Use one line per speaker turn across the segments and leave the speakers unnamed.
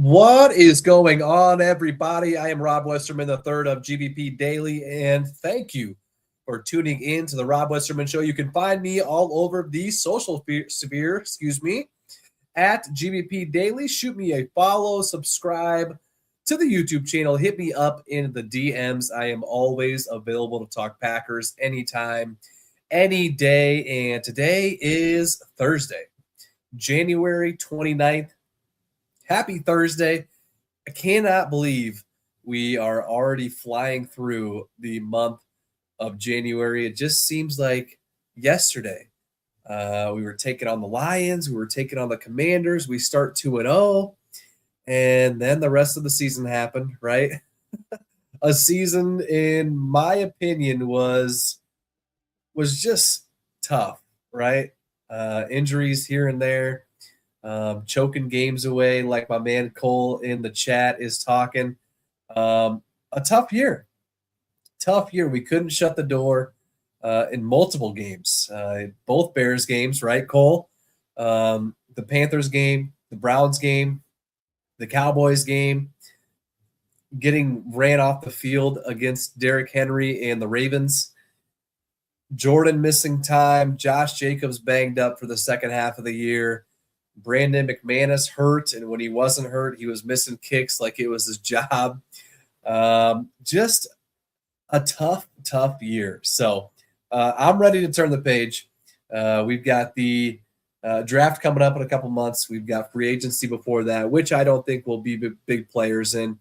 What is going on, everybody? I am Rob Westerman, the third of GBP Daily, and thank you for tuning in to the Rob Westerman Show. You can find me all over the social sphere, at GBP Daily. Shoot me a follow, subscribe to the YouTube channel. Hit me up in the DMs. I am always available to talk Packers anytime, any day, and today is Thursday, January 29th. Happy Thursday. I cannot believe we are already flying through the month of January. It just seems like yesterday. We were taking on the Lions. We were taking on the Commanders. We start 2-0, and then the rest of the season happened, right? A season, in my opinion, was just tough, right? Injuries here and there. Choking games away, like my man Cole in the chat is talking. A tough year. We couldn't shut the door in multiple games. Both Bears games, right, Cole? The Panthers game, the Browns game, the Cowboys game, getting ran off the field against Derrick Henry and the Ravens. Jordan missing time. Josh Jacobs banged up for the second half of the year. Brandon McManus hurt, and when he wasn't hurt, he was missing kicks like it was his job. Just a tough year. So I'm ready to turn the page. We've got the draft coming up in a couple months. We've got free agency before that, which I don't think will be big players in.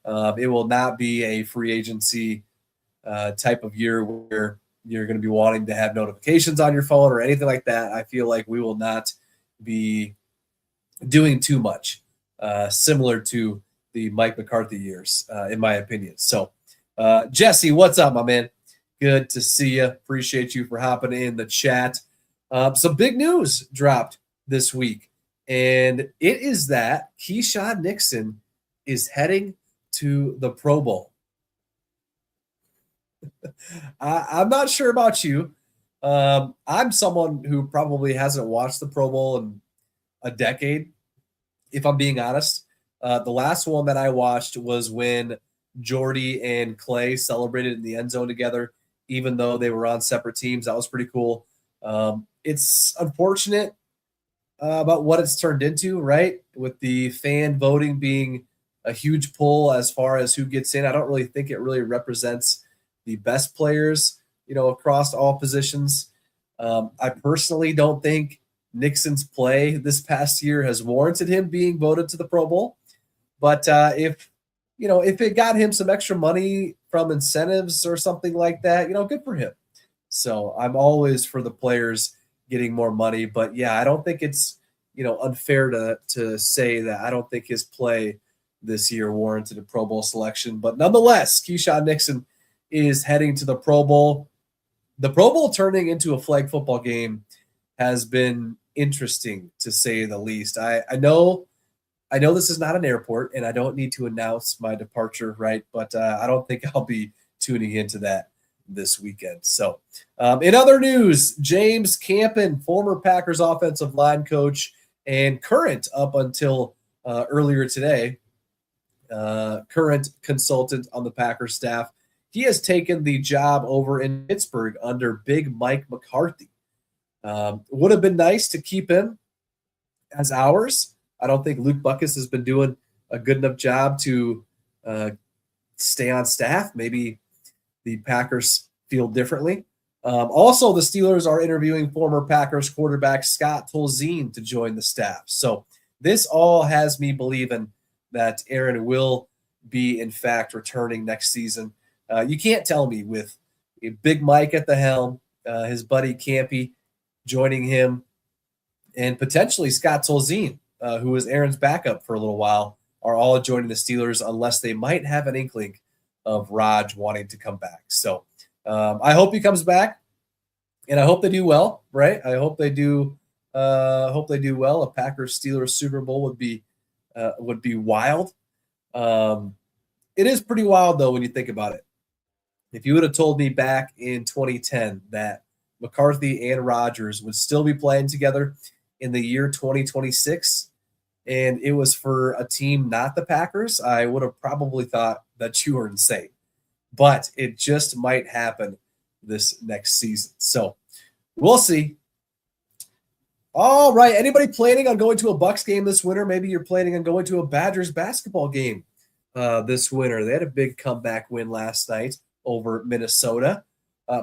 It will not be a free agency type of year where you're going to be wanting to have notifications on your phone or anything like that. I feel like we will not be doing too much, similar to the Mike McCarthy years, in my opinion. So, Jesse, what's up, my man? Good to see you. Appreciate you for hopping in the chat. Some big news dropped this week, and it is that Keyshawn Nixon is heading to the Pro Bowl. I'm not sure about you. I'm someone who probably hasn't watched the Pro Bowl in a decade, if I'm being honest. The last one that I watched was when Jordy and Clay celebrated in the end zone together, even though they were on separate teams. That was pretty cool. It's unfortunate about what it's turned into, right? With the fan voting being a huge pull as far as who gets in. I don't really think it really represents the best players, across all positions. I personally don't think Nixon's play this past year has warranted him being voted to the Pro Bowl. But if it got him some extra money from incentives or something like that, good for him. So I'm always for the players getting more money. But yeah, I don't think it's, unfair to say that I don't think his play this year warranted a Pro Bowl selection. But nonetheless, Keyshawn Nixon is heading to the Pro Bowl. The Pro Bowl turning into a flag football game has been interesting, to say the least. I know this is not an airport, and I don't need to announce my departure, right? But I don't think I'll be tuning into that this weekend. So in other news, James Campen, former Packers offensive line coach and current up until earlier today, current consultant on the Packers staff, he has taken the job over in Pittsburgh under Big Mike McCarthy. Would have been nice to keep him as ours. I don't think Luke Buckus has been doing a good enough job to stay on staff. Maybe the Packers feel differently. Also, the Steelers are interviewing former Packers quarterback Scott Tolzien to join the staff. So this all has me believing that Aaron will be, in fact, returning next season. You can't tell me with Big Mike at the helm, his buddy Campy joining him, and potentially Scott Tolzien, who was Aaron's backup for a little while, are all joining the Steelers unless they might have an inkling of Raj wanting to come back. So I hope he comes back, and I hope they do well, right? I hope they do well. A Packers-Steelers Super Bowl would be wild. It is pretty wild, though, when you think about it. If you would have told me back in 2010 that McCarthy and Rodgers would still be playing together in the year 2026, and it was for a team not the Packers, I would have probably thought that you were insane. But it just might happen this next season. So we'll see. All right. Anybody planning on going to a Bucks game this winter? Maybe you're planning on going to a Badgers basketball game this winter. They had a big comeback win last night over Minnesota.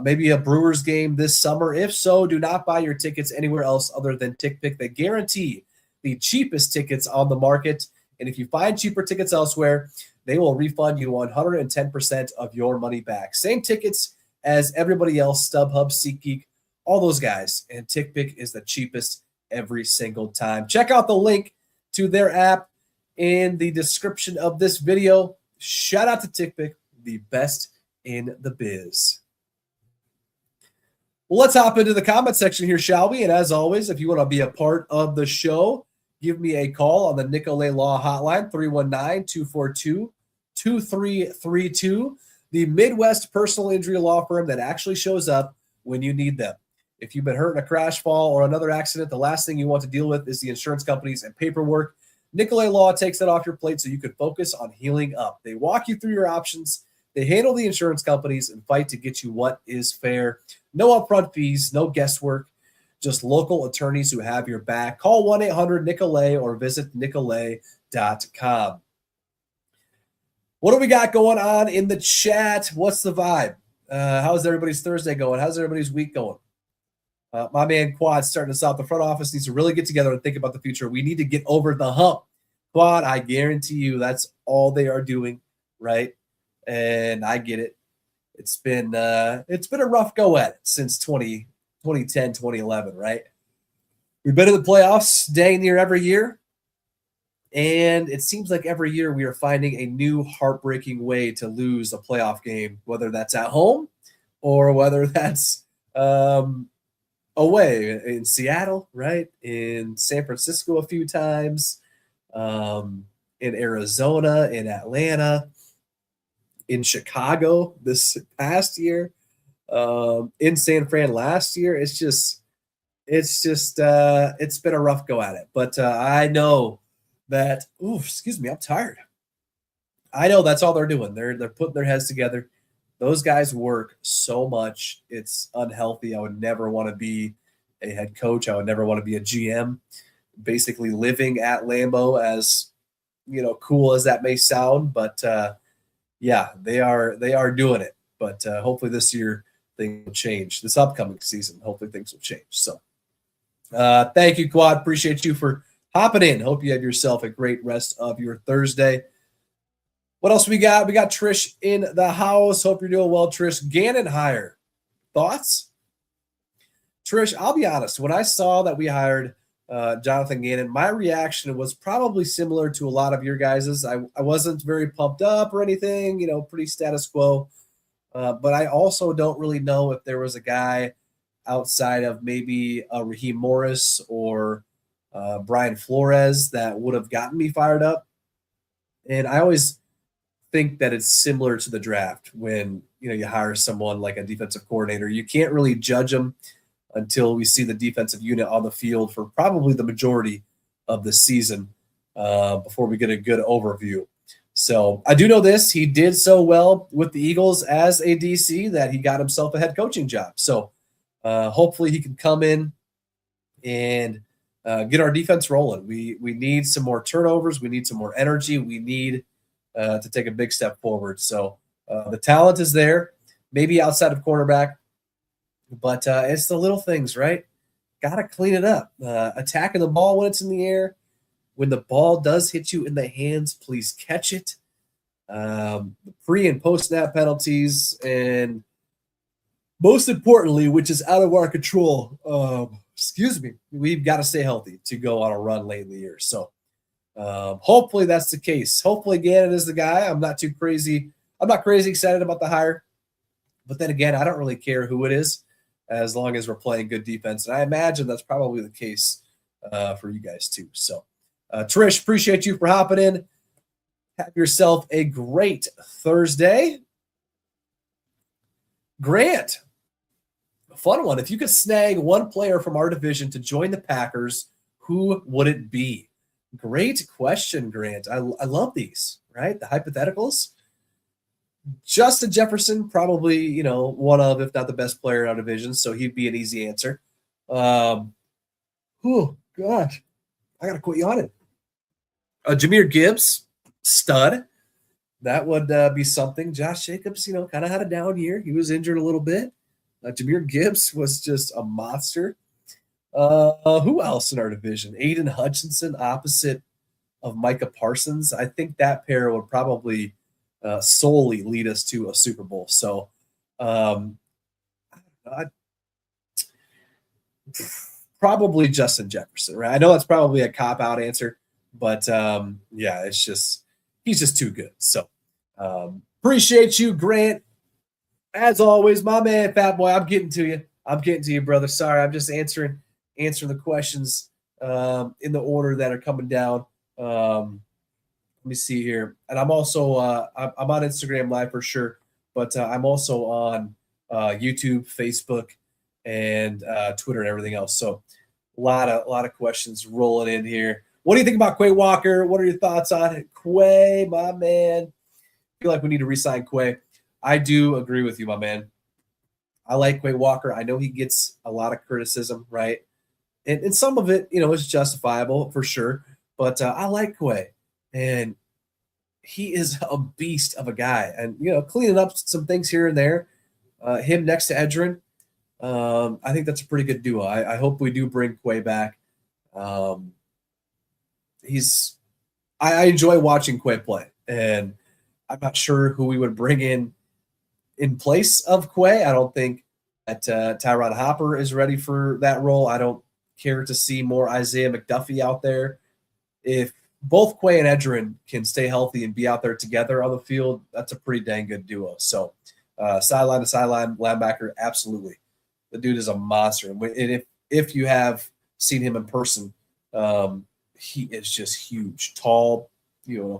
Maybe a Brewers game this summer. If so, do not buy your tickets anywhere else other than TickPick. They guarantee the cheapest tickets on the market. And if you find cheaper tickets elsewhere, they will refund you 110% of your money back. Same tickets as everybody else, StubHub, SeatGeek, all those guys. And TickPick is the cheapest every single time. Check out the link to their app in the description of this video. Shout out to TickPick, the best in the biz. Well, let's hop into the comment section here, shall we? And as always, if you want to be a part of the show, give me a call on the Nicolet Law hotline, 319-242-2332, the Midwest personal injury law firm that actually shows up when you need them. If you've been hurt in a crash, fall, or another accident, the last thing you want to deal with is the insurance companies and paperwork. Nicolet Law takes that off your plate so you can focus on healing up. They walk you through your options. They handle the insurance companies and fight to get you what is fair. No upfront fees, no guesswork, just local attorneys who have your back. Call 1-800-NICOLET or visit nicolet.com. What do we got going on in the chat? What's the vibe? How's everybody's Thursday going? How's everybody's week going? My man Quad starting us out. The front office needs to really get together and think about the future. We need to get over the hump. Quad, I guarantee you that's all they are doing, right? And I get it. It's been a rough go at it since 2010, 2011, right? We've been in the playoffs dang near every year. And it seems like every year we are finding a new heartbreaking way to lose a playoff game, whether that's at home or whether that's away in Seattle, right? In San Francisco a few times, in Arizona, in Atlanta, in Chicago this past year, in San Fran last year. It's been a rough go at it. But I know that, excuse me, I'm tired. I know that's all they're doing. They're putting their heads together. Those guys work so much. It's unhealthy. I would never want to be a head coach. I would never want to be a GM. Basically living at Lambeau, as cool as that may sound, but yeah, they are doing it. But hopefully this year things will change. This upcoming season, hopefully things will change. So thank you, Quad. Appreciate you for hopping in. Hope you have yourself a great rest of your Thursday. What else we got? We got Trish in the house. Hope you're doing well, Trish. Gannon hire. Thoughts? Trish, I'll be honest. When I saw that we hired Jonathan Gannon, my reaction was probably similar to a lot of your guys's. I wasn't very pumped up or anything, pretty status quo. But I also don't really know if there was a guy outside of maybe Raheem Morris or Brian Flores that would have gotten me fired up. And I always think that it's similar to the draft when you hire someone like a defensive coordinator. You can't really judge them until we see the defensive unit on the field for probably the majority of the season before we get a good overview. So I do know this. He did so well with the Eagles as a DC that he got himself a head coaching job. So hopefully he can come in and get our defense rolling. We need some more turnovers. We need some more energy. We need to take a big step forward. So the talent is there, maybe outside of quarterback, but it's the little things, right? Got to clean it up. Attacking the ball when it's in the air. When the ball does hit you in the hands, please catch it. The pre- and post-snap penalties, and most importantly, which is out of our control, we've got to stay healthy to go on a run late in the year. So hopefully that's the case. Hopefully Gannon is the guy. I'm not crazy excited about the hire. But then again, I don't really care who it is as long as we're playing good defense. And I imagine that's probably the case for you guys too. So Trish, appreciate you for hopping in. Have yourself a great Thursday. Grant, a fun one. If you could snag one player from our division to join the Packers, who would it be? Great question, Grant. I love these, right? The hypotheticals. Justin Jefferson, probably, one of, if not the best player in our division, so he'd be an easy answer. Oh, gosh. I got to quit yawning. Jahmyr Gibbs, stud. That would be something. Josh Jacobs, kind of had a down year. He was injured a little bit. Jahmyr Gibbs was just a monster. Who else in our division? Aiden Hutchinson, opposite of Micah Parsons. I think that pair would probably solely lead us to a Super Bowl. So, probably Justin Jefferson, right? I know that's probably a cop-out answer, but yeah, he's just too good. So, appreciate you, Grant. As always, my man, Fat Boy. I'm getting to you, brother. Sorry, I'm just answering the questions in the order that are coming down. Let me see here, and I'm also I'm on Instagram Live for sure, but I'm also on YouTube, Facebook, and Twitter and everything else. So a lot of questions rolling in here. What do you think about Quay Walker? What are your thoughts on it? Quay, my man. I feel like we need to re-sign Quay. I do agree with you, my man. I like Quay Walker. I know he gets a lot of criticism, right? And some of it, is justifiable for sure. But I like Quay. And he is a beast of a guy. And, cleaning up some things here and there. Him next to Edgerrin, I think that's a pretty good duo. I hope we do bring Quay back. I enjoy watching Quay play. And I'm not sure who we would bring in place of Quay. I don't think that Tyron Hopper is ready for that role. I don't care to see more Isaiah McDuffie out there. If both Quay and Edgerrin can stay healthy and be out there together on the field, that's a pretty dang good duo. So sideline to sideline linebacker, absolutely. The dude is a monster. And if you have seen him in person, he is just huge, tall,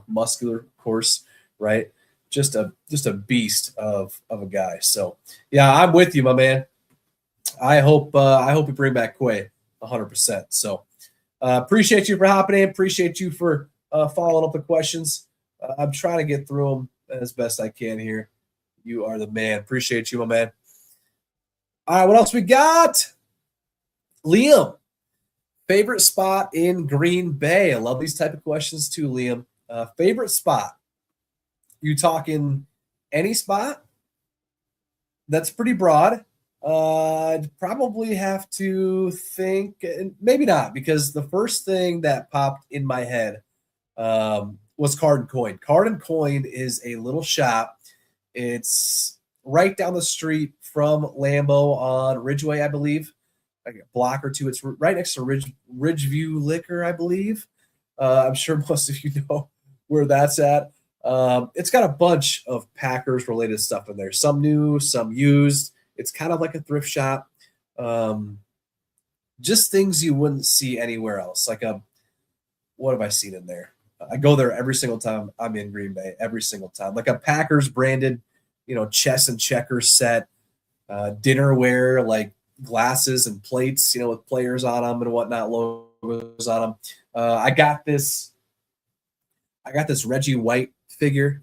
muscular, of course, right? Just a beast of a guy. So yeah, I'm with you, my man. I hope we bring back Quay 100%. So appreciate you for hopping in. Appreciate you for following up the questions. I'm trying to get through them as best I can here. You are the man. Appreciate you, my man. All right, what else we got? Liam, favorite spot in Green Bay. I love these type of questions too, Liam. Favorite spot. You talking any spot? That's pretty broad. I'd probably have to think, maybe not, because the first thing that popped in my head was Card and Coin. Card and Coin is a little shop. It's right down the street from Lambeau on Ridgeway, I believe, like a block or two. It's right next to Ridgeview Liquor, I believe. I'm sure most of you know where that's at. It's got a bunch of Packers related stuff in there. Some new, some used. It's kind of like a thrift shop. Just things you wouldn't see anywhere else. What have I seen in there? I go there every single time I'm in Green Bay, every single time. Like a Packers branded, chess and checkers set, dinnerware, like glasses and plates, with players on them and whatnot, logos on them. I got this Reggie White figure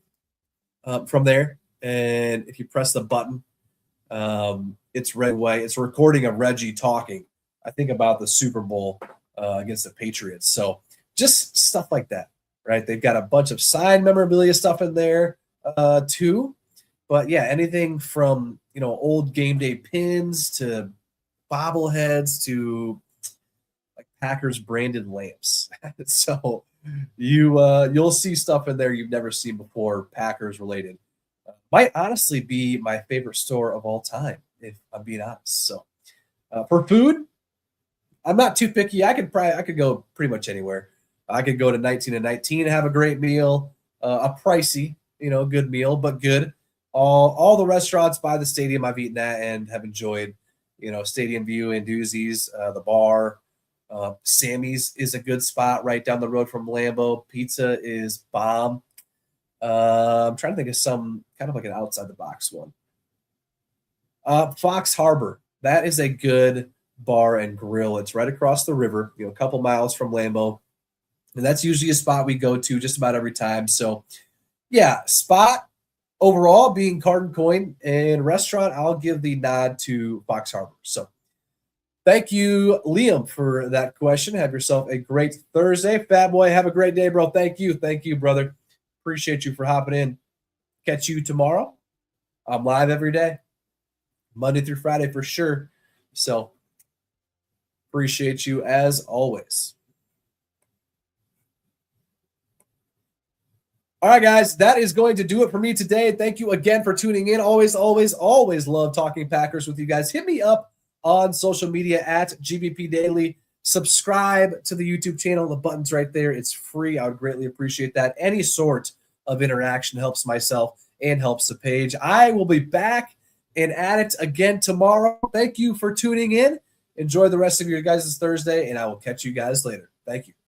from there, and if you press the button, it's Red White. It's a recording of Reggie talking, I think, about the Super Bowl against the Patriots. So just stuff like that, right? They've got a bunch of signed memorabilia stuff in there too. But yeah, anything from old game day pins to bobbleheads to like Packers branded lamps. So you'll see stuff in there you've never seen before, Packers related. Might honestly be my favorite store of all time, if I'm being honest. So for food, I'm not too picky. I could go pretty much anywhere. I could go to 19 and 19 and have a great meal, a pricey, good meal, but good. All the restaurants by the stadium I've eaten at and have enjoyed, Stadium View and Doozies, the bar. Sammy's is a good spot right down the road from Lambeau. Pizza is bomb. I'm trying to think of some kind of like an outside the box one. Fox Harbor. That is a good bar and grill. It's right across the river, a couple miles from Lambeau. And that's usually a spot we go to just about every time. So, yeah, spot overall being Card and Coin, and restaurant, I'll give the nod to Fox Harbor. So, thank you, Liam, for that question. Have yourself a great Thursday. Fat Boy, have a great day, bro. Thank you. Thank you, brother. Appreciate you for hopping in. Catch you tomorrow. I'm live every day, Monday through Friday for sure. So, appreciate you as always. All right, guys, that is going to do it for me today. Thank you again for tuning in. Always, always, always love talking Packers with you guys. Hit me up on social media at GBP Daily. Subscribe to the YouTube channel. The button's right there. It's free. I would greatly appreciate that. Any sort of interaction helps myself and helps the page. I will be back and at it again tomorrow. Thank you for tuning in. Enjoy the rest of your guys' Thursday, and I will catch you guys later. Thank you.